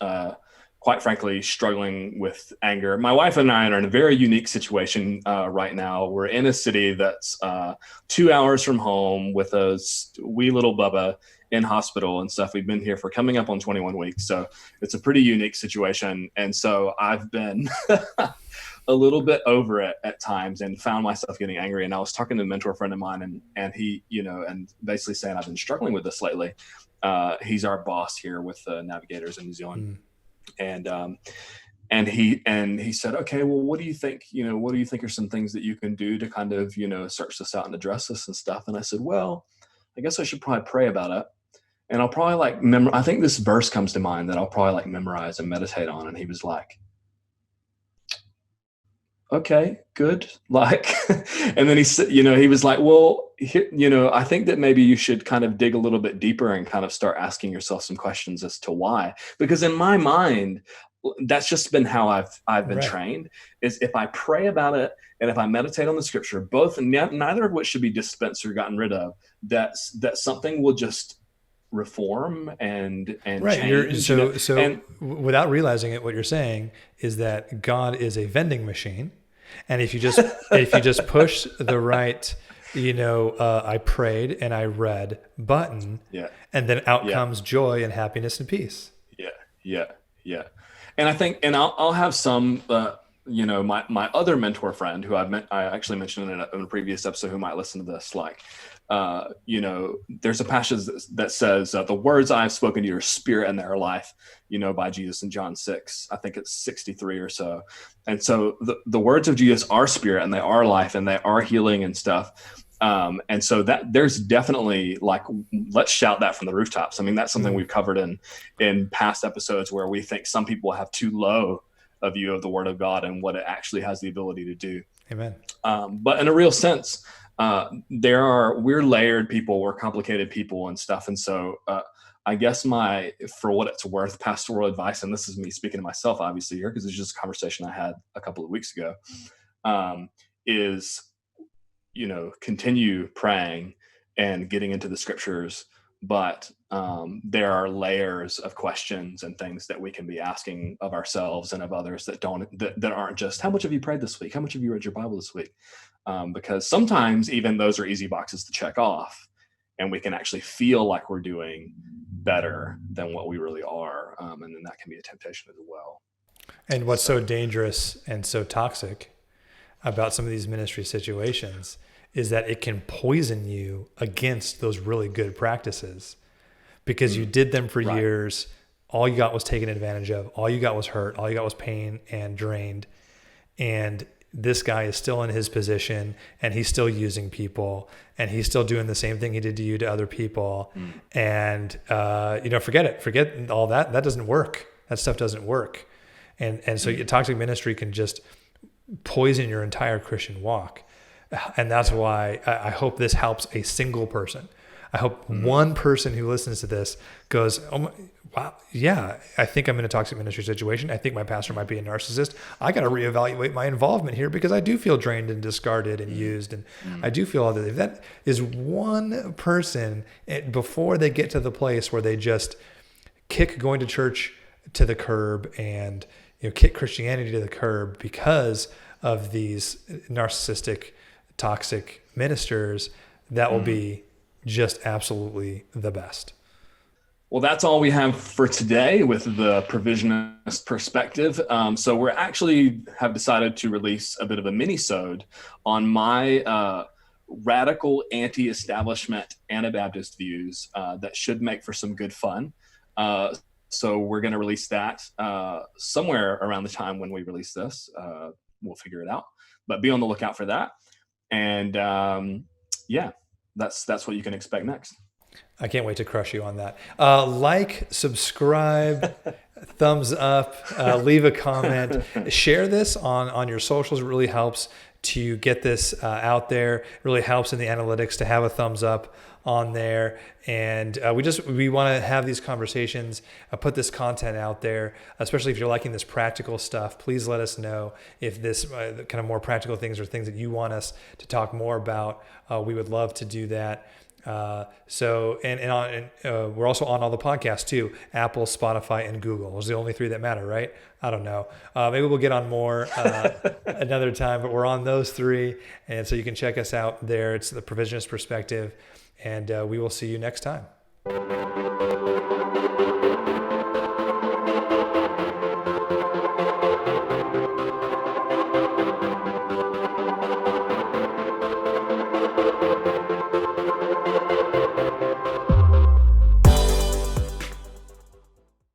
quite frankly struggling with anger. My wife and I are in a very unique situation right now. We're in a city that's 2 hours from home with a wee little Bubba in hospital and stuff. We've been here for coming up on 21 weeks. So it's a pretty unique situation. And so I've been a little bit over it at times and found myself getting angry. And I was talking to a mentor friend of mine and he, and basically saying, I've been struggling with this lately. He's our boss here with the Navigators in New Zealand. And he said, okay, well, what do you think are some things that you can do to kind of, search this out and address this and stuff? And I said, well, I guess I should probably pray about it. And I'll probably I think this verse comes to mind that I'll probably memorize and meditate on. And he was like, okay, good. And then he said, he was like, well, I think that maybe you should kind of dig a little bit deeper and kind of start asking yourself some questions as to why. Because in my mind, that's just been how I've been trained, is if I pray about it and if I meditate on the scripture, neither of which should be dispensed or gotten rid of, that something will just reform and change. So without realizing it, what you're saying is that God is a vending machine. And if you just push the right, I prayed and I read button, and then out comes joy and happiness and peace. Yeah. And I think, and I'll have some, my other mentor friend who I actually mentioned in a previous episode who might listen to this, there's a passage that says, the words I've spoken to you are spirit and they are life, by Jesus in John 6, I think it's 63 or so. And so the words of Jesus are spirit and they are life and they are healing and stuff. And so that there's definitely let's shout that from the rooftops. I mean, that's something we've covered in past episodes where we think some people have too low a view of the word of God and what it actually has the ability to do. Amen. But in a real sense, we're layered people, we're complicated people and stuff. And so, I guess for what it's worth, pastoral advice, and this is me speaking to myself, obviously here, because it's just a conversation I had a couple of weeks ago, is, continue praying and getting into the scriptures. But there are layers of questions and things that we can be asking of ourselves and of others that aren't just, how much have you prayed this week? How much have you read your Bible this week? Because sometimes even those are easy boxes to check off, and we can actually feel like we're doing better than what we really are. And then that can be a temptation as well. And what's so dangerous and so toxic about some of these ministry situations is that it can poison you against those really good practices because you did them for years. All you got was taken advantage of. All you got was hurt. All you got was pain and drained. And this guy is still in his position, and he's still using people, and he's still doing the same thing he did to you to other people. And, forget it. Forget all that. That doesn't work. That stuff doesn't work. And so your toxic ministry can just poison your entire Christian walk. And that's why I hope this helps a single person. I hope one person who listens to this goes, oh my, wow, yeah, I think I'm in a toxic ministry situation. I think my pastor might be a narcissist. I got to reevaluate my involvement here because I do feel drained and discarded and used. And I do feel all that. If that is one person before they get to the place where they just kick going to church to the curb and kick Christianity to the curb because of these narcissistic, toxic ministers, that will be just absolutely the best. Well, that's all we have for today with the provisionist perspective. So we're actually have decided to release a bit of a mini-sode on my radical anti-establishment Anabaptist views that should make for some good fun. So we're going to release that somewhere around the time when we release this. We'll figure it out, but be on the lookout for that. And that's what you can expect next. I can't wait to crush you on that. Like, subscribe, thumbs up, leave a comment, share this on your socials. It really helps to get this out there. It really helps in the analytics to have a thumbs up on there. And we want to have these conversations, put this content out there, especially if you're liking this practical stuff. Please let us know if this kind of more practical things are things that you want us to talk more about. We would love to do that. We're also on all the podcasts too: Apple, Spotify, and Google. Those are the only three that matter, right? I don't know. Maybe we'll get on more another time, but we're on those three. And so you can check us out there. It's the Provisionist Perspective, and we will see you next time.